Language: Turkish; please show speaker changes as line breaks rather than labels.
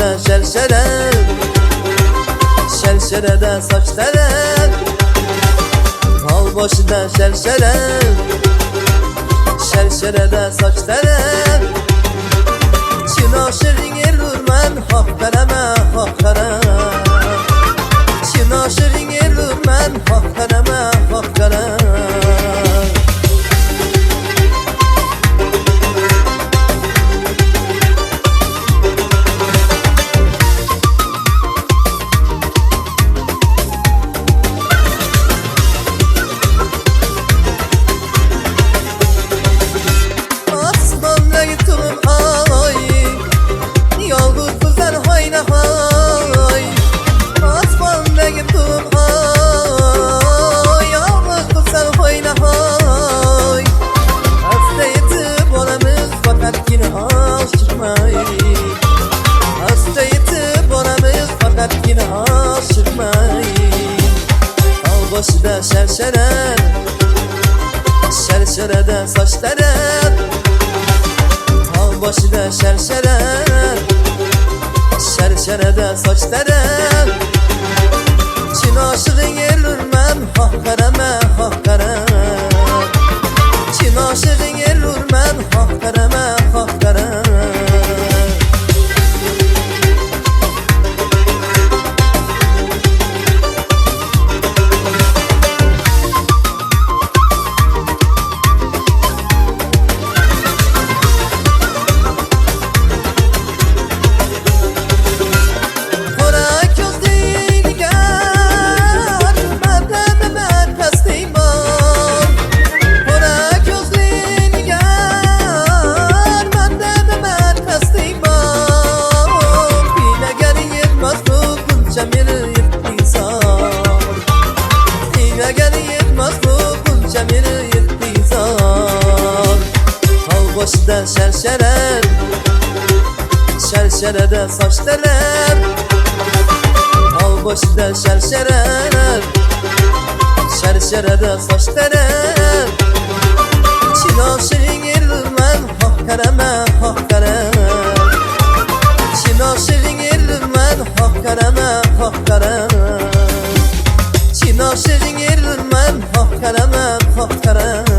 başında şerşere, şerşerede saçları. Al başında şerşere, şerşerede saçları. Çin aşırın erur men hak vereme hak vereme. Çin aşırın erur men hak vereme hak vereme. Hasta yetip oramız fakat yine aşırmayın. Al başında şerşere, şerşerede saçları. Al başında şerşere, şerşerede saçları. Çin aşırın erlürmen hak vereme hak vereme. Çin aşırın erlürmen hak vereme hak vereme. Başında şerşere, şerşerede saçları. Al başında şerşere, şerşerede saçları. Çin aşırın erlürmen hak vereme hak vereme. Çin aşırın erlürmen hak vereme hak vereme. Çin aşırın erlürmen hak vereme hak vereme.